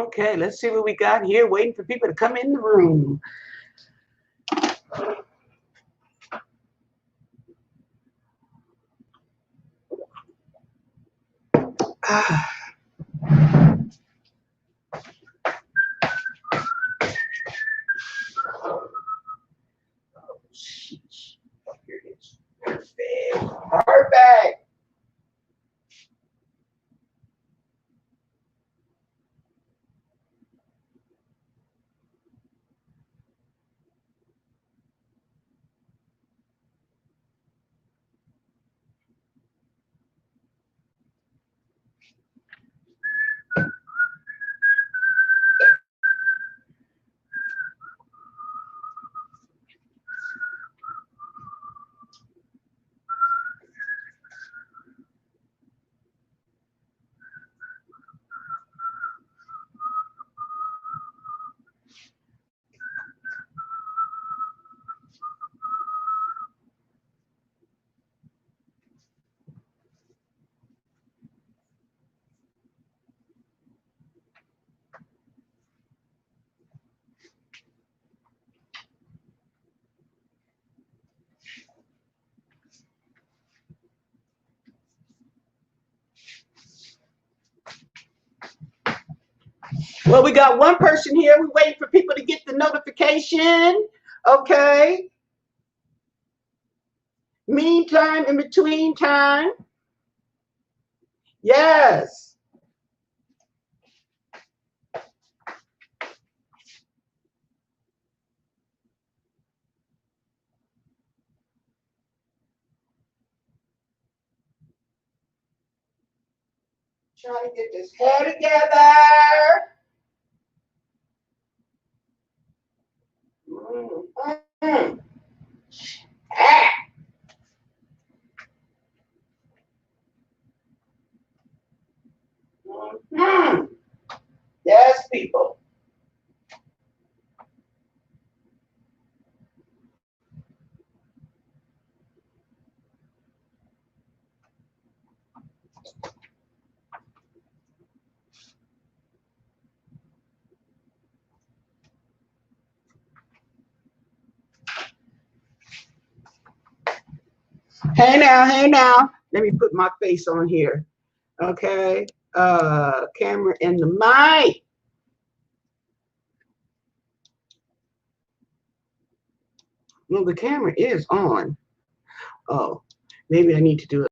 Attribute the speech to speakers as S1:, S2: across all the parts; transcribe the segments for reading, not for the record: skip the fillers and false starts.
S1: Okay, let's see what we got here. Waiting for people to come in the room. Ah. Sheesh. Here it is. Perfect. Perfect. Well, we got one person here. We're waiting for people to get the notification. Okay. Meantime, in between time. Yes. Trying to get this hair together. Mm-hmm. Ah. Mm-hmm. Yes, people. Hey now, hey now. Let me put my face on here. Okay. Camera and the mic. Well, the camera is on. Oh, maybe I need to do it.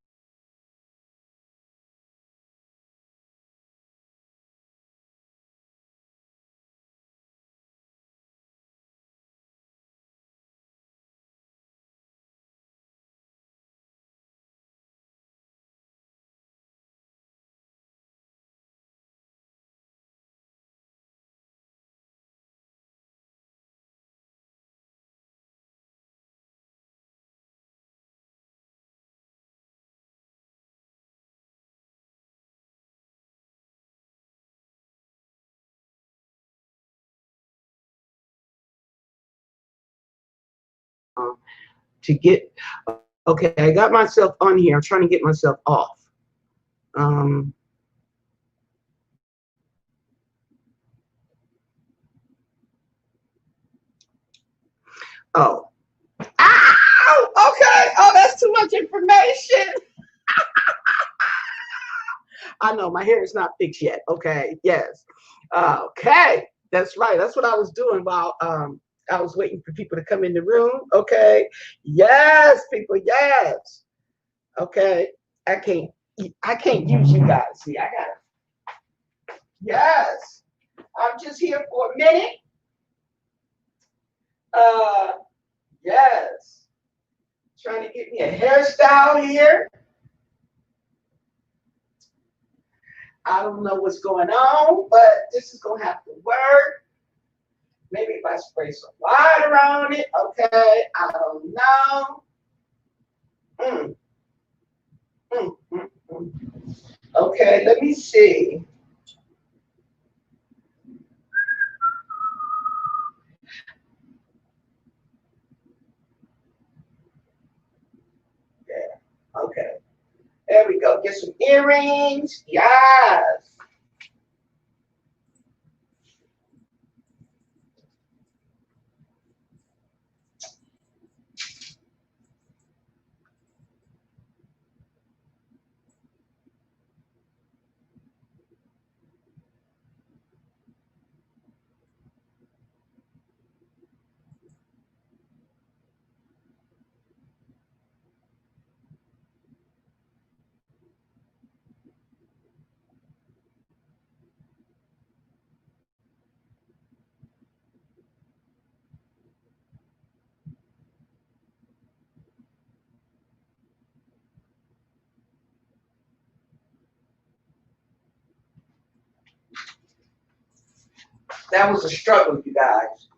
S1: To get, okay, I got myself on here. I'm trying to get myself off. Um, oh. Ow! Okay. Oh, that's too much information. I know my hair is not fixed yet. Okay. Yes. Okay. That's right. That's what I was doing while I was waiting for people to come in the room. Okay. Yes, people. Yes. Okay. I can't. I can't use you guys. See, I gotta. Yes. I'm just here for a minute. Uh. Yes. Trying to get me a hairstyle here. I don't know what's going on, but this is gonna have to work. Maybe if I spray some water around it, okay. I don't know. Mm, mm. Okay, let me see. Yeah, okay. There we go. Get some earrings. Yes. That was a struggle, you guys.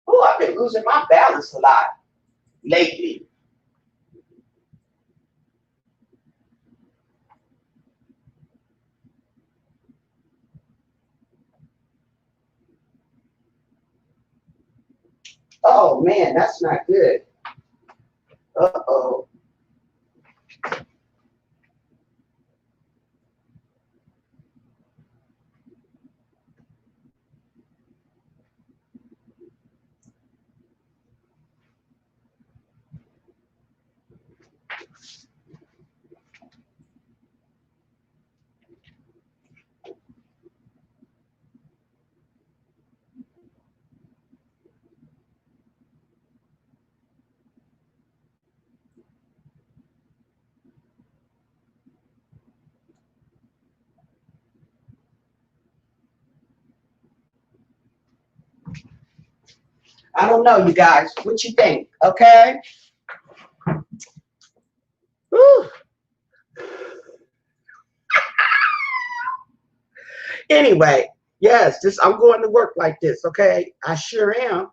S1: Oh, I've been losing my balance a lot lately. Oh man, that's not good. Uh-oh. I don't know, you guys. What you think? Okay. Whew. Anyway, yes, this I'm going to work like this. Okay, I sure am.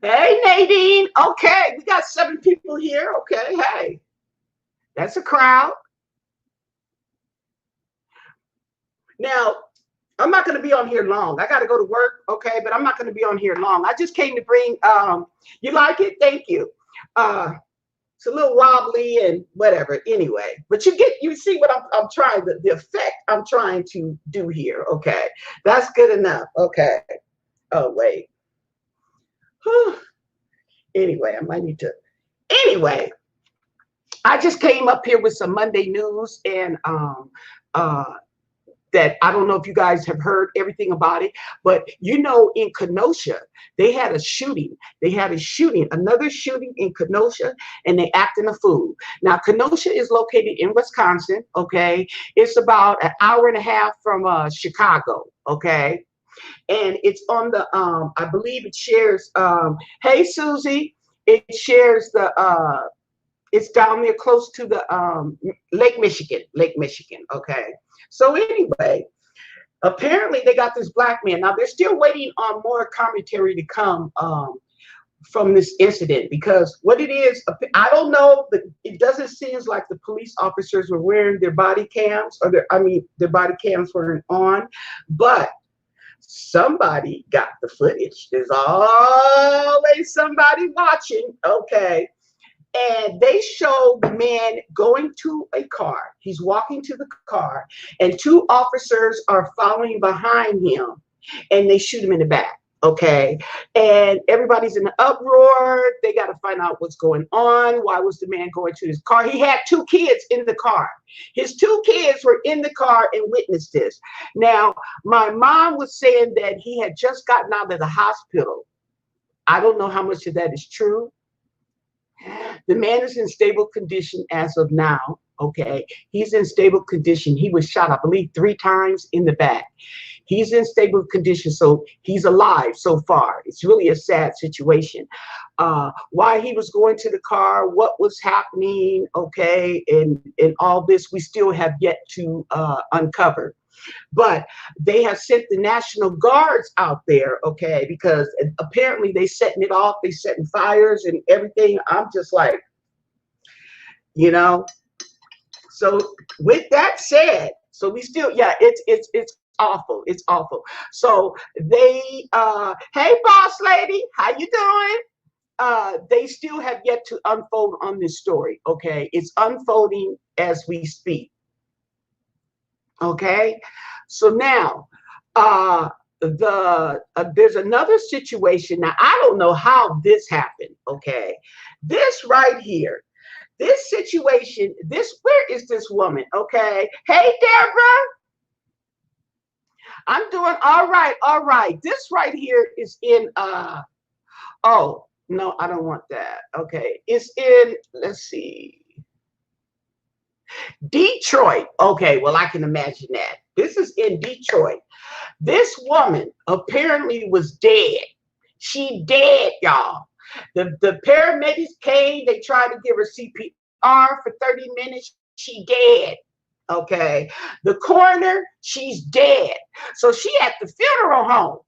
S1: Hey, Nadine. Okay, we got 7 people here. Okay, hey, that's a crowd. Now, I'm not going to be on here long. I got to go to work. Okay, but I'm not going to be on here long. I just came to bring. You like it? Thank you. It's a little wobbly and whatever. Anyway, but you see what I'm trying the effect I'm trying to do here. Okay, that's good enough. Okay. Oh wait. Anyway, I might need to. Anyway, I just came up here with some Monday news and uh, that I don't know if you guys have heard everything about it, but in Kenosha, they had a shooting. They had a shooting, another shooting in Kenosha, and they acting a fool. Now, Kenosha is located in Wisconsin, okay? It's about an hour and a half from Chicago, okay? And it's on the, I believe it shares, hey, Susie, it shares it's down there close to the Lake Michigan, okay? So anyway, apparently they got this black man. Now they're still waiting on more commentary to come from this incident because what it is, I don't know, but it doesn't seem like the police officers were wearing their body cams or their body cams weren't on, but somebody got the footage. There's always somebody watching, okay? And they show the man going to a car. He's walking to the car, and 2 officers are following behind him, and they shoot him in the back. Okay, and everybody's in an uproar. They got to find out what's going on. Why was the man going to his car? He had 2 kids in the car. His 2 kids were in the car and witnessed this. Now, my mom was saying that he had just gotten out of the hospital. I don't know how much of that is true. The man is in stable condition as of now. Okay. He's in stable condition. He was shot, I believe, 3 times in the back. He's in stable condition. So he's alive so far. It's really a sad situation. Why he was going to the car, what was happening, okay, and all this, we still have yet to uncover. But they have sent the National Guards out there, okay, because apparently they setting it off, they setting fires and everything. I'm just like, you know. So with that said, so we still, yeah, it's awful. It's awful. So they, hey, boss lady, how you doing? They still have yet to unfold on this story. Okay, it's unfolding as we speak. Okay, so now there's another situation. Now I don't know how this happened. Okay, this right here, this situation, where is this woman? Okay, hey Deborah, I'm doing all right, all right. This right here is in oh no, I don't want that. Okay, it's in, let's see, Detroit. Okay, well, I can imagine that. This is in Detroit. This woman apparently was dead. She dead, y'all. The paramedics came, they tried to give her CPR for 30 minutes, she dead. Okay. The coroner, she's dead. So she at the funeral home.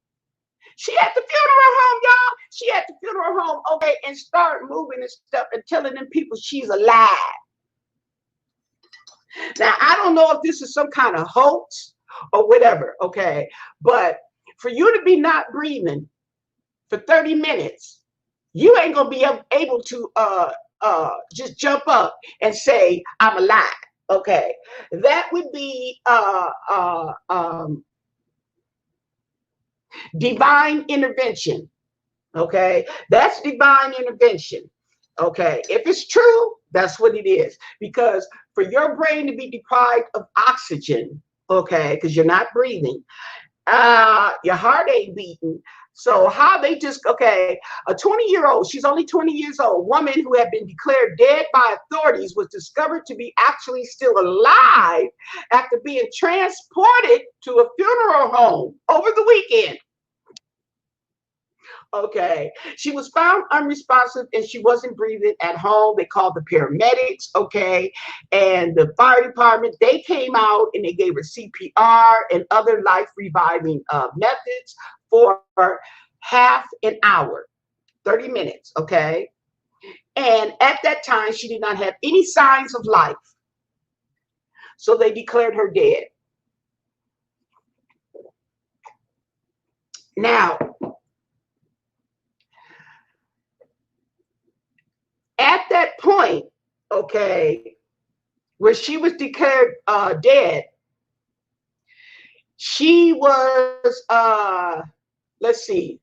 S1: She at the funeral home, y'all. She at the funeral home, okay, and start moving and stuff and telling them people she's alive. Now, I don't know if this is some kind of hoax or whatever, okay, but for you to be not breathing for 30 minutes, you ain't gonna be able to just jump up and say I'm alive. Okay, that would be divine intervention. Okay, that's divine intervention. Okay, if it's true, that's what it is. Because for your brain to be deprived of oxygen, okay, because you're not breathing, your heart ain't beating. So how they just, okay, a 20-year-old, she's only 20 years old, woman who had been declared dead by authorities was discovered to be actually still alive after being transported to a funeral home over the weekend. Okay, she was found unresponsive and she wasn't breathing at home. They called the paramedics, okay, and the fire department. They came out and they gave her CPR and other life reviving methods for half an hour, 30 minutes, okay. And at that time, she did not have any signs of life, so they declared her dead. Now, at that point, okay, where she was declared dead, she was, let's see,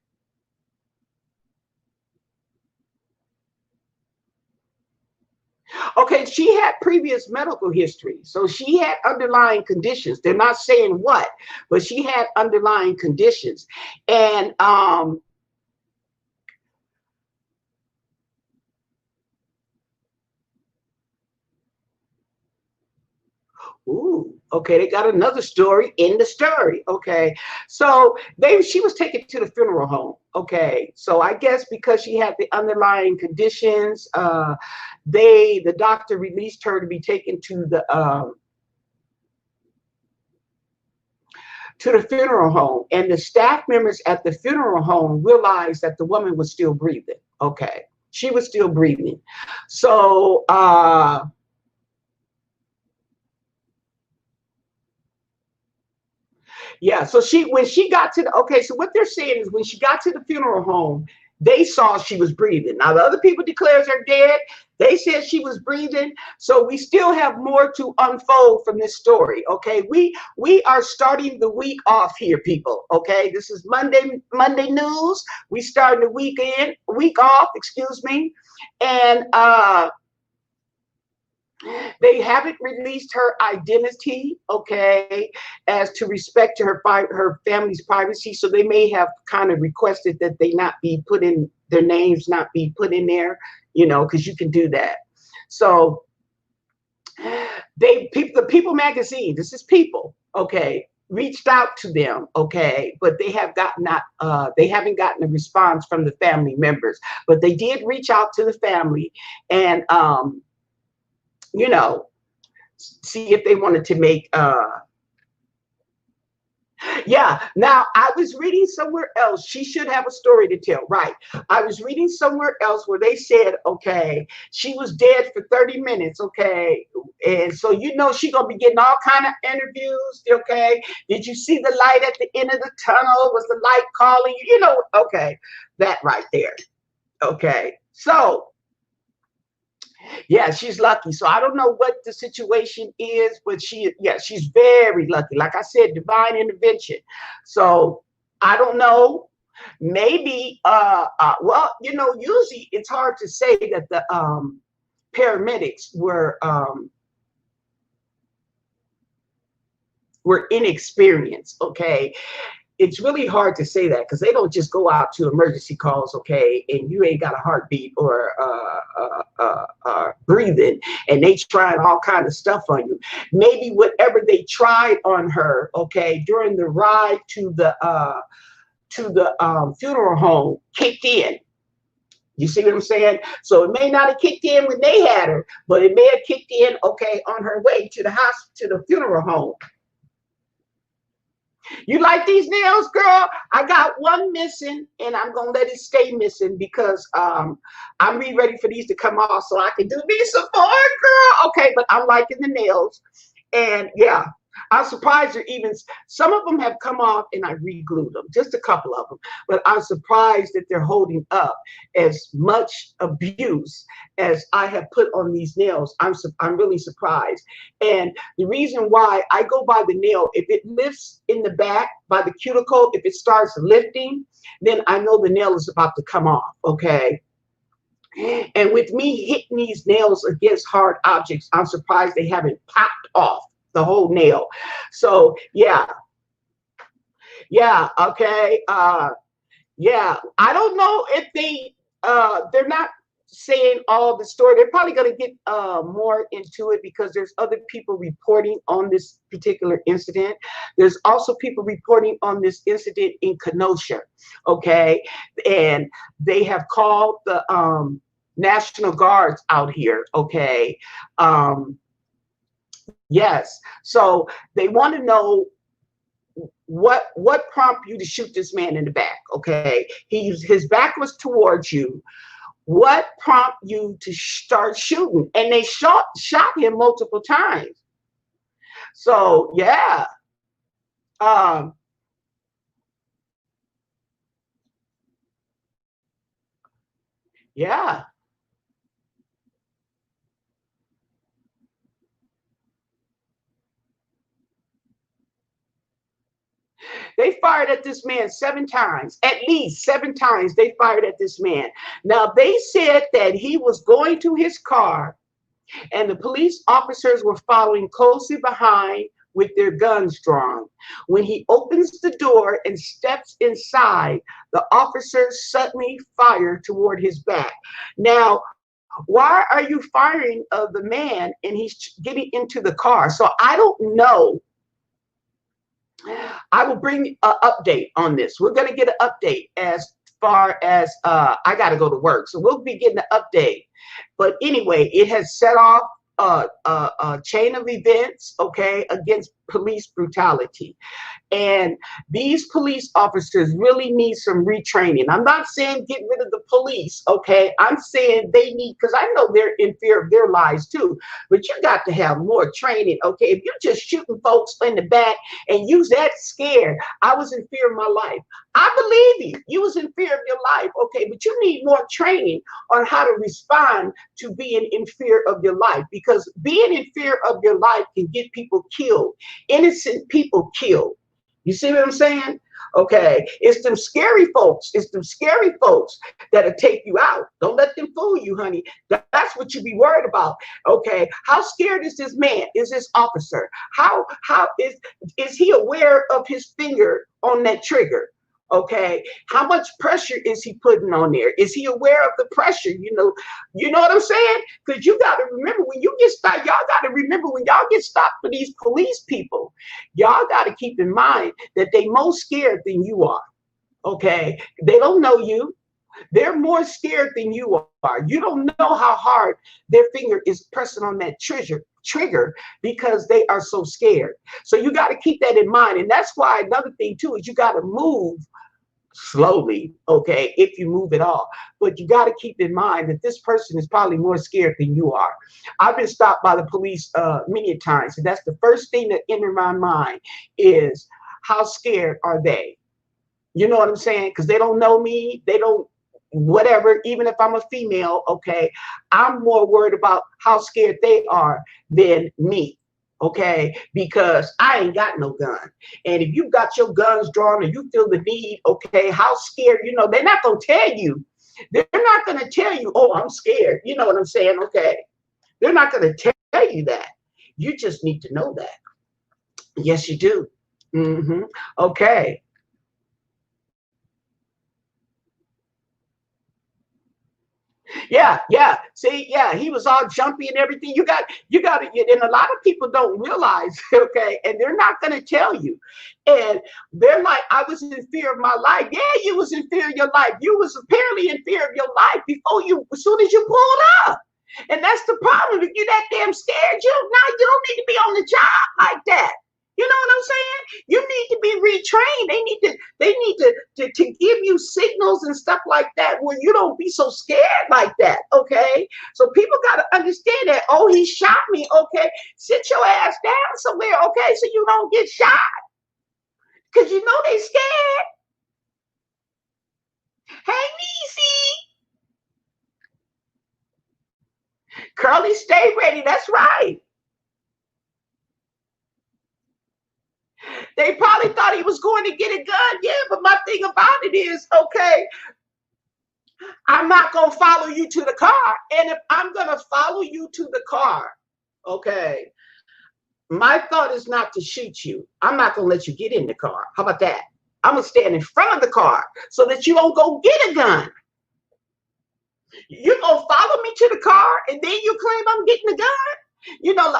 S1: okay, she had previous medical history. So she had underlying conditions. They're not saying what, but she had underlying conditions. And ooh, okay, they got another story in the story. Okay, so she was taken to the funeral home. Okay, so I guess because she had the underlying conditions, the doctor released her to be taken to the funeral home, and the staff members at the funeral home realized that the woman was still breathing. Okay, she was still breathing. So yeah, so when she got to the, okay, so what they're saying is when she got to the funeral home, they saw she was breathing. Now the other people declares her dead. They said she was breathing. So we still have more to unfold from this story. Okay, we are starting the week off here, people. Okay, this is Monday news. We starting the week off. Excuse me, and they haven't released her identity, okay, as to respect to her family's privacy. So they may have kind of requested that they not be put in, their names not be put in there, you know, because you can do that. So the People magazine, this is People, okay, reached out to them, okay, but they haven't gotten a response from the family members, but they did reach out to the family and you know, see if they wanted to make yeah. Now I was reading somewhere else. She should have a story to tell, right? I was reading somewhere else where they said, okay, she was dead for 30 minutes, okay, and so you know she gonna be getting all kind of interviews, okay. Did you see the light at the end of the tunnel? Was the light calling you? You know, okay, that right there, okay. So yeah, she's lucky. So I don't know what the situation is, but she's very lucky. Like I said, divine intervention. So I don't know. Maybe well, you know, usually it's hard to say that the paramedics were inexperienced, okay. It's really hard to say that because they don't just go out to emergency calls, okay, and you ain't got a heartbeat or breathing, and they tried all kind of stuff on you. Maybe whatever they tried on her, okay, during the ride to the funeral home kicked in. You see what I'm saying? So it may not have kicked in when they had her, but it may have kicked in, okay, on her way to the hospital, to the funeral home. You like these nails, girl? I got one missing, and I'm gonna let it stay missing because I'm really ready for these to come off so I can do me some more, girl. Okay, but I'm liking the nails, and yeah, I'm surprised they're even. Some of them have come off, and I re-glued them, just a couple of them. But I'm surprised that they're holding up as much abuse as I have put on these nails. I'm really surprised, and the reason why I go by the nail, if it lifts in the back by the cuticle, if it starts lifting, then I know the nail is about to come off, okay? And with me hitting these nails against hard objects, I'm surprised they haven't popped off the whole nail. So yeah, yeah, okay. Yeah, I don't know if they're not saying all the story. They're probably going to get more into it because there's other people reporting on this particular incident. There's also people reporting on this incident in Kenosha, okay? And they have called the National Guards out here, okay? Yes, so they want to know what prompted you to shoot this man in the back, okay? His back was towards you. What prompted you to start shooting? And they shot him multiple times. So yeah, um, yeah, they fired at this man 7 times, at least 7 times. They fired at this man. Now they said that he was going to his car and the police officers were following closely behind with their guns drawn. When he opens the door and steps inside, the officers suddenly fire toward his back. Now, why are you firing of the man and he's getting into the car? So I don't know. I will bring an update on this. We're going to get an update as far as I got to go to work. So we'll be getting an update. But anyway, it has set off a chain of events, okay, against police brutality. And these police officers really need some retraining. I'm not saying get rid of the police, okay? I'm saying they need, because I know they're in fear of their lives too, but you got to have more training, okay? If you're just shooting folks in the back and you that scared, I was in fear of my life. I believe you. You was in fear of your life, okay? But you need more training on how to respond to being in fear of your life, because being in fear of your life can get people killed, innocent people killed. You see what I'm saying? Okay, it's them scary folks. It's them scary folks that'll take you out. Don't let them fool you, honey. That's what you be worried about. Okay, how scared is this man? Is this officer? How is he aware of his finger on that trigger? Okay, how much pressure is he putting on there? Is he aware of the pressure? You know what I'm saying? Because you got to remember when you get stopped. Y'all got to remember when y'all get stopped for these police people. Y'all got to keep in mind that they more scared than you are. Okay, they don't know you. They're more scared than you are. You don't know how hard their finger is pressing on that trigger because they are so scared. So you got to keep that in mind. And that's why another thing too is you got to move slowly, okay, if you move at all. But you got to keep in mind that this person is probably more scared than you are. I've been stopped by the police many times, and that's the first thing that enters my mind is how scared are they? You know what I'm saying? Because they don't know me. They don't, whatever, even if I'm a female, okay, I'm more worried about how scared they are than me. Okay, because I ain't got no gun. And if you got your guns drawn and you feel the need, okay, how scared, they're not going to tell you. They're not going to tell you, oh, I'm scared. You know what I'm saying? Okay. They're not going to tell you that. You just need to know that. Yes, you do. Okay. Yeah. See, yeah, he was all jumpy and everything. You got it. And a lot of people don't realize, okay, and they're not going to tell you. And they're like, I was in fear of my life. Yeah, you was in fear of your life. You was apparently in fear of your life before you, as soon as you pulled up. And that's the problem. If you're that damn scared, you don't need to be on the job like that. You know what I'm saying? You need to be retrained. They need to give you signals and stuff like that where you don't be so scared like that. Okay. So people gotta understand that, oh, he shot me. Okay. Sit your ass down somewhere, okay, so you don't get shot. Cause you know they scared. Hey Niecy. Curly, stay ready. That's right. They probably thought he was going to get a gun. Yeah, but my thing about it is, okay, I'm not going to follow you to the car. And if I'm going to follow you to the car, okay, my thought is not to shoot you. I'm not going to let you get in the car. How about that? I'm going to stand in front of the car so that you don't go get a gun. You're going to follow me to the car and then you claim I'm getting a gun? You know,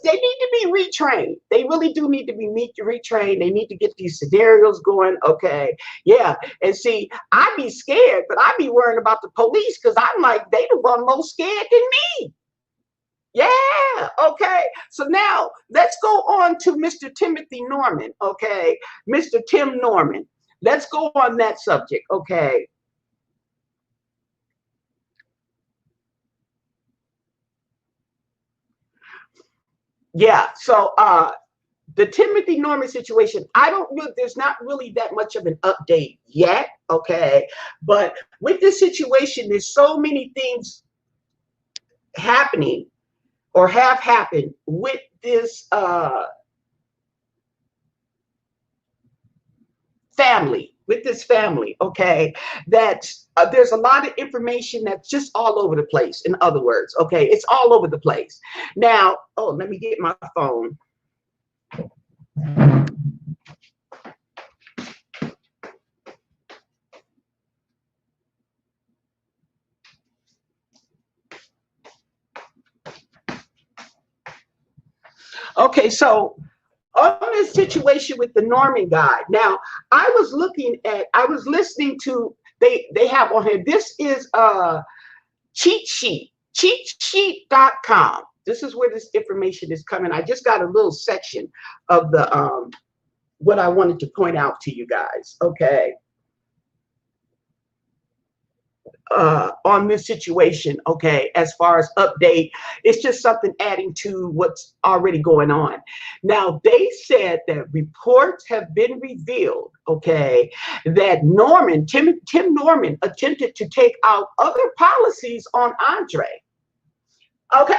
S1: they need to be retrained. They really do need to be retrained. They need to get these scenarios going. Okay. Yeah. And see, I be scared, but I be worrying about the police because I'm like, they the one most scared than me. Yeah. Okay. So now let's go on to Mr. Timothy Norman. Okay. Mr. Tim Norman. Let's go on that subject. Okay. Yeah. So the Timothy Norman situation, I don't know, there's not really that much of an update yet, okay? But with this situation, there's so many things happening or have happened with this family, okay, that there's a lot of information that's just all over the place, in other words, okay? It's all over the place. Now, oh, let me get my phone. Okay, so on this situation with the Norman guy. Now, I was listening to, they have on here, this is a cheat sheet, cheatsheet.com. This is where this information is coming. I just got a little section of the what I wanted to point out to you guys. Okay. On this situation, okay, as far as update, it's just something adding to what's already going on. Now, they said that reports have been revealed, okay, that Tim Norman attempted to take out other policies on Andre. Okay,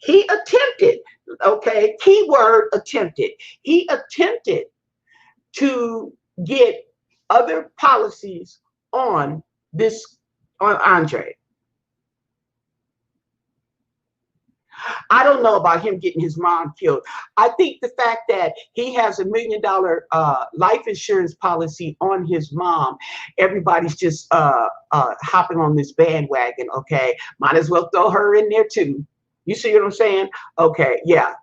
S1: he attempted, okay, keyword attempted. He attempted to get other policies on this, on Andre. I don't know about him getting his mom killed. I think the fact that he has $1 million life insurance policy on his mom, everybody's just hopping on this bandwagon. Okay, might as well throw her in there too. You see what I'm saying? Okay, yeah.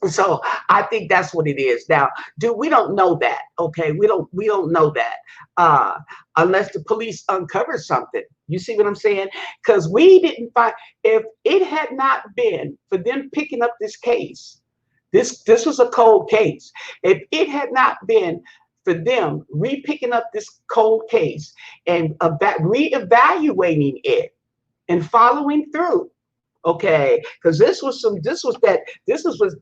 S1: So I think that's what it is. Now, we don't know that. Okay, we don't know that unless the police uncover something. You see what I'm saying? Because we didn't find, if it had not been for them picking up this case, this was a cold case. If it had not been for them re-picking up this cold case and reevaluating it and following through. Okay, because this was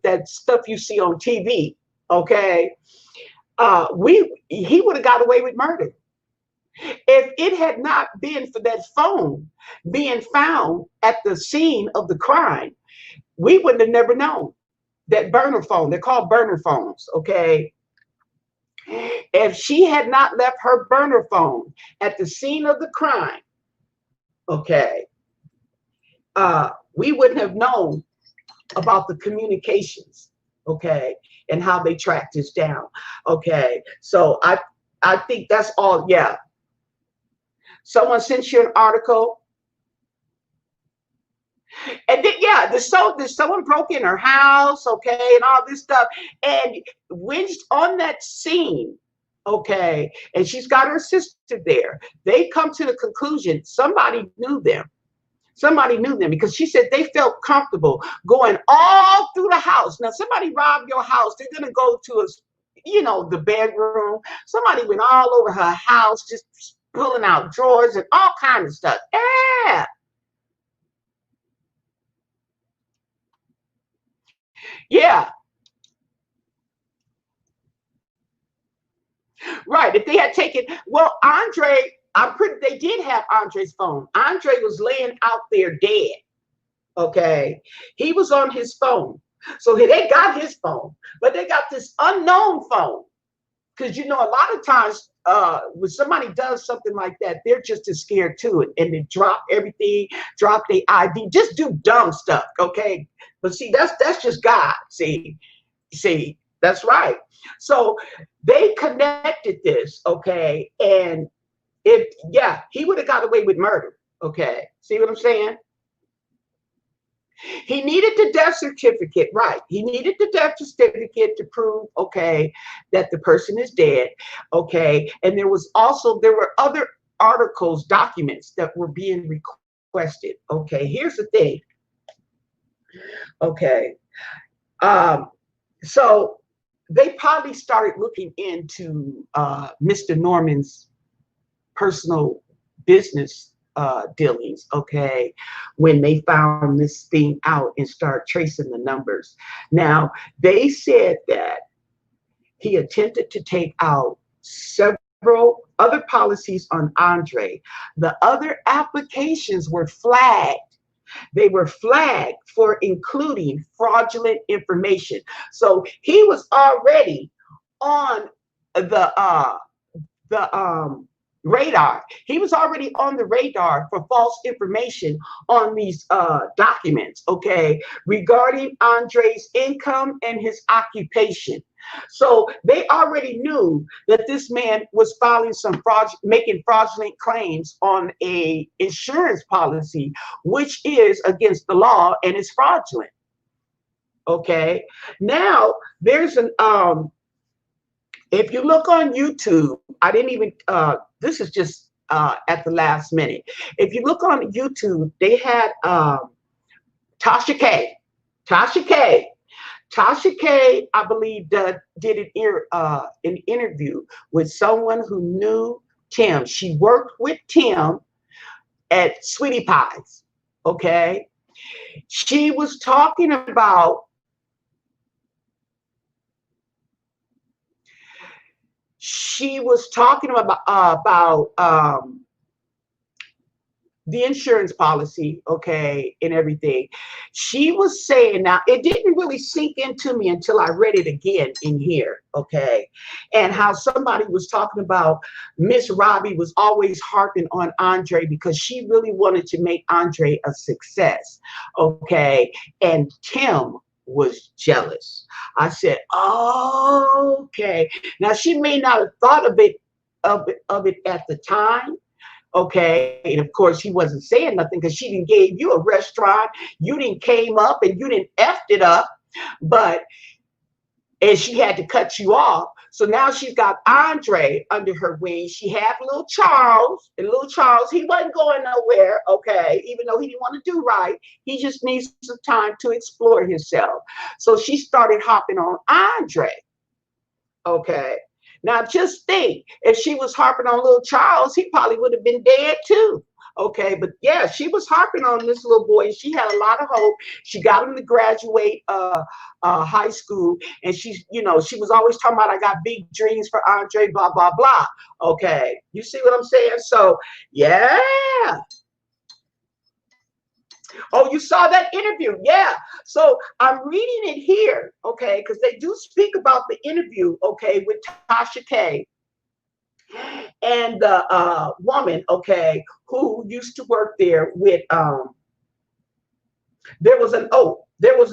S1: that stuff you see on TV. Okay, he would have got away with murder if it had not been for that phone being found at the scene of the crime. We wouldn't have never known that burner phone. They're called burner phones. Okay, if she had not left her burner phone at the scene of the crime, okay, we wouldn't have known about the communications, okay, and how they tracked this down. Okay, so I think that's all. Yeah, someone sent you an article. And then, yeah, there's someone broke in her house, okay, and all this stuff. And when on that scene, okay, and she's got her sister there, they come to the conclusion somebody knew them. Somebody knew them because she said they felt comfortable going all through the house. Now, somebody robbed your house, they're gonna go to a, the bedroom. Somebody went all over her house, just pulling out drawers and all kinds of stuff. Yeah, yeah, right. If they had taken, well, Andre, I'm pretty. They did have Andre's phone. Andre was laying out there dead. Okay, he was on his phone, so they got his phone, but they got this unknown phone. Because a lot of times when somebody does something like that, they're just as scared too, and they drop everything, drop their ID, just do dumb stuff. Okay, but see, that's just God. See, that's right. So they connected this, okay, and if yeah, he would have got away with murder. Okay, see what I'm saying? He needed the death certificate, right? He needed the death certificate to prove, okay, that the person is dead, okay. And there were other articles, documents that were being requested. Okay, here's the thing. Okay, um, so they probably started looking into Mr. Norman's personal business dealings, okay, when they found this thing out and start tracing the numbers. Now, they said that he attempted to take out several other policies on Andre. The other applications were flagged. They were flagged for including fraudulent information. So he was already on the radar. He was already on the radar for false information on these documents, okay, regarding Andre's income and his occupation. So they already knew that this man was filing making fraudulent claims on a insurance policy, which is against the law and is fraudulent. Okay. Now there's an if you look on YouTube, I didn't even, this is just at the last minute. If you look on YouTube, they had Tasha K. Tasha K. Tasha K, I believe, did an interview with someone who knew Tim. She worked with Tim at Sweetie Pies. Okay. She was talking about the insurance policy, okay, and everything. She was saying, now it didn't really sink into me until I read it again in here, okay, and how somebody was talking about Miss Robbie was always harping on Andre because she really wanted to make Andre a success, okay, and Tim was jealous. I said, oh, okay. Now she may not have thought of it at the time. Okay, and of course he wasn't saying nothing because she didn't gave you a restaurant, you didn't came up and you didn't effed it up, but and she had to cut you off. So now she's got Andre under her wing. She had little Charles, and little Charles, he wasn't going nowhere, okay, even though he didn't want to do right. He just needs some time to explore himself. So she started hopping on Andre, okay. Now just think, if she was harping on little Charles, he probably would have been dead too. Okay, but yeah, she was harping on this little boy. She had a lot of hope. She got him to graduate high school, and she was always talking about, I got big dreams for Andre, blah blah blah. Okay, you see what I'm saying? So yeah. Oh, you saw that interview? Yeah. So I'm reading it here, okay, because they do speak about the interview, okay, with Tasha K and the woman, okay, who used to work there with there was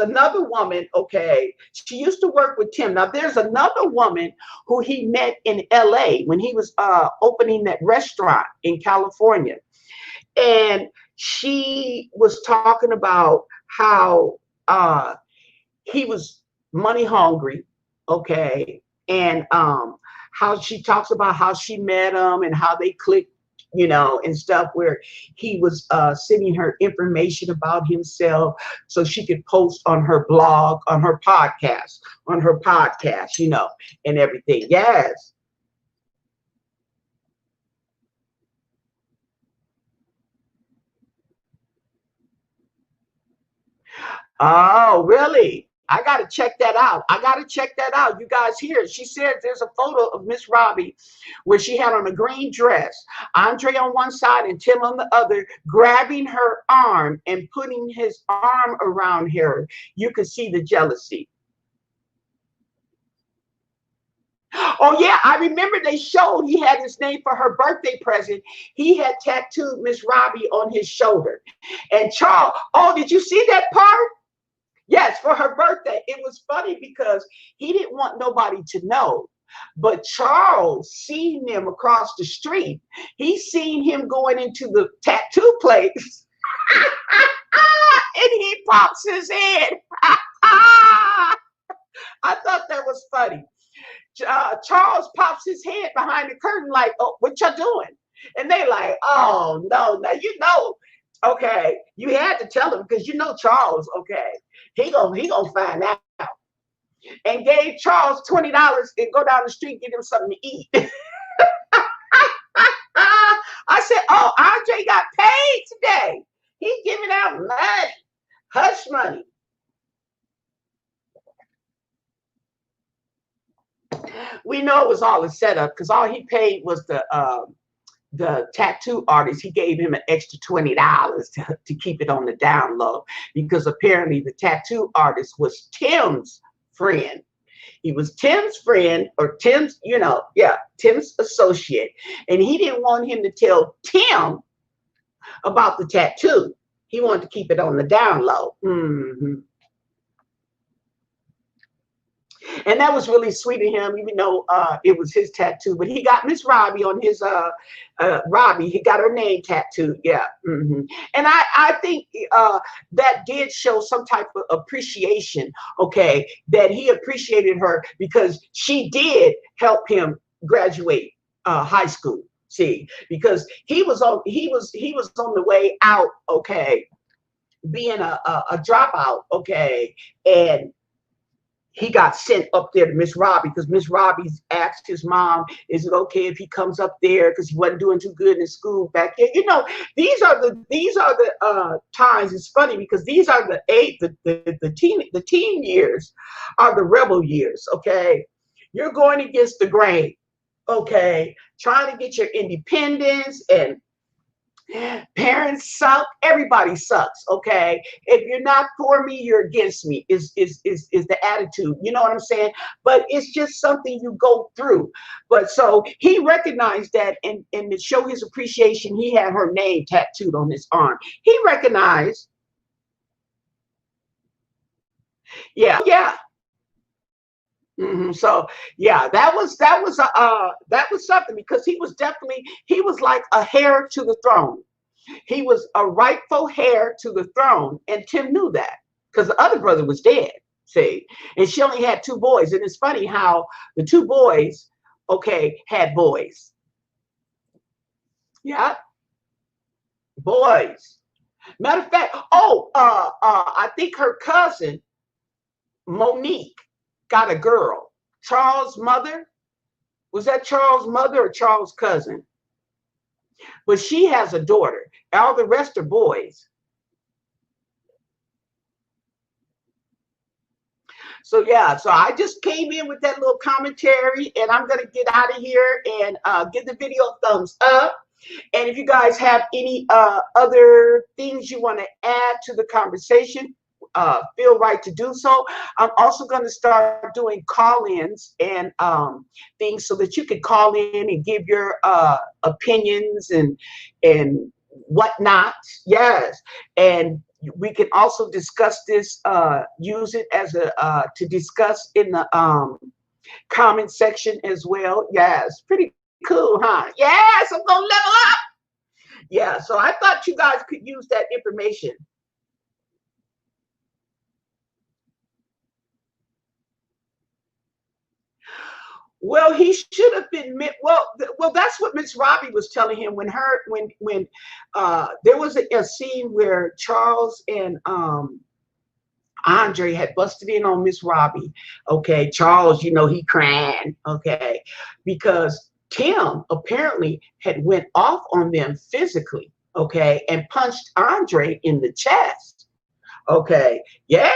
S1: another woman, okay. She used to work with Tim. Now there's another woman who he met in LA when he was opening that restaurant in California. And she was talking about how he was money hungry, okay, and how she talks about how she met him and how they clicked, and stuff, where he was sending her information about himself so she could post on her blog, on her podcast, and everything. Yes. Oh, really? I got to check that out. I got to check that out. You guys hear? She said there's a photo of Miss Robbie where she had on a green dress, Andre on one side and Tim on the other, grabbing her arm and putting his arm around her. You could see the jealousy. Oh, yeah. I remember they showed he had his name for her birthday present. He had tattooed Miss Robbie on his shoulder. And Charles, oh, did you see that part? Yes, for her birthday. It was funny because he didn't want nobody to know. But Charles seen them across the street. He seen him going into the tattoo place. And he pops his head. I thought that was funny. Charles pops his head behind the curtain like, oh, what y'all doing? And they like, oh, no, now okay, you had to tell him because Charles, okay, he gonna find out. And gave Charles $20 and go down the street and get him something to eat. I said, oh, Andre got paid today. He's giving out money, hush money. We know it was all a setup because all he paid was the tattoo artist. He gave him an extra $20 to keep it on the down low because apparently the tattoo artist was Tim's friend. He was Tim's friend or Tim's associate. And he didn't want him to tell Tim about the tattoo. He wanted to keep it on the down low. Mm-hmm. And that was really sweet of him, even though it was his tattoo. But he got Miss Robbie on his Robbie. He got her name tattooed. Yeah. Mm-hmm. And I think that did show some type of appreciation. Okay, that he appreciated her because she did help him graduate high school. See, because he was on the way out. Okay, being a dropout. Okay, and he got sent up there to Miss Robbie because Miss Robbie asked his mom, is it okay if he comes up there because he wasn't doing too good in school back there? These are the times. It's funny because these are the teen years are the rebel years. Okay, you're going against the grain. Okay, trying to get your independence, and parents suck. Everybody sucks. Okay, if you're not for me, you're against me. Is the attitude? You know what I'm saying? But it's just something you go through. But so he recognized that, and to show his appreciation, he had her name tattooed on his arm. He recognized. Yeah, yeah. So yeah, that was something because he was like a heir to the throne. He was a rightful heir to the throne, and Tim knew that because the other brother was dead. See, and she only had two boys, and it's funny how the two boys, okay, had boys. Yeah, boys. Matter of fact, I think her cousin Monique got a girl. Charles' mother, was that Charles' mother or Charles' cousin? But she has a daughter. All the rest are boys. So yeah, so I just came in with that little commentary, and I'm gonna get out of here and give the video a thumbs up. And if you guys have any other things you want to add to the conversation, feel right to do so. I'm also going to start doing call-ins and things so that you can call in and give your opinions and whatnot. Yes, and we can also discuss this. Use it as to discuss in the comment section as well. Yes, pretty cool, huh? Yes, I'm gonna level up. Yeah, so I thought you guys could use that information. Well, he should have been. Well, that's what Miss Robbie was telling him when there was a scene where Charles and Andre had busted in on Miss Robbie. Okay, Charles, he crying. Okay, because Tim apparently had went off on them physically. Okay, and punched Andre in the chest. Okay, yeah.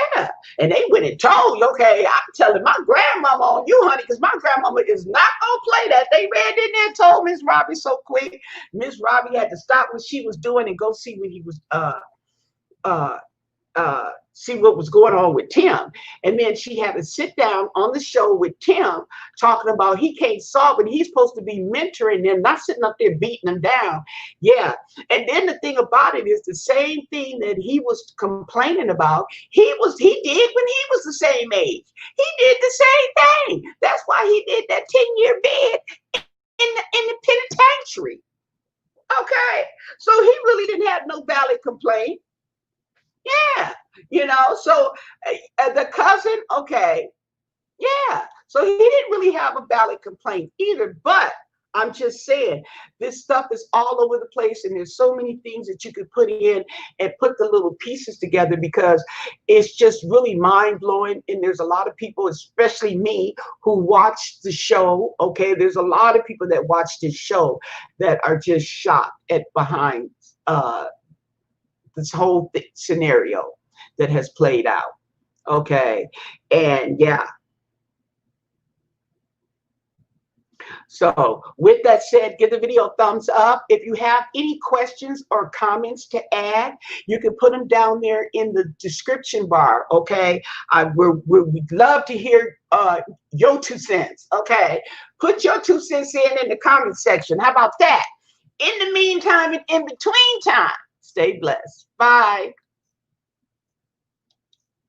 S1: And they went and told, okay, I'm telling my grandmama on you, honey, because my grandmama is not gonna play that. They ran in there and told Miss Robbie so quick. Miss Robbie had to stop what she was doing and go see what he was uh see what was going on with Tim. And then she had to sit down on the show with Tim talking about he can't solve it. He's supposed to be mentoring them, not sitting up there beating them down. Yeah. And then the thing about it is the same thing that he was complaining about, he did when he was the same age. He did the same thing. That's why he did that 10-year bid in the penitentiary. Okay. So he really didn't have no valid complaint. Yeah, so the cousin, okay, yeah. So he didn't really have a valid complaint either, but I'm just saying this stuff is all over the place and there's so many things that you could put in and put the little pieces together because it's just really mind-blowing. And there's a lot of people, especially me, who watch the show. Okay, there's a lot of people that watch this show that are just shocked at behind this whole scenario that has played out. Okay. And yeah. So with that said, give the video a thumbs up. If you have any questions or comments to add, you can put them down there in the description bar. Okay. We'd love to hear your 2 cents. Okay. Put your 2 cents in the comment section. How about that? In the meantime and in between time, stay blessed. Bye.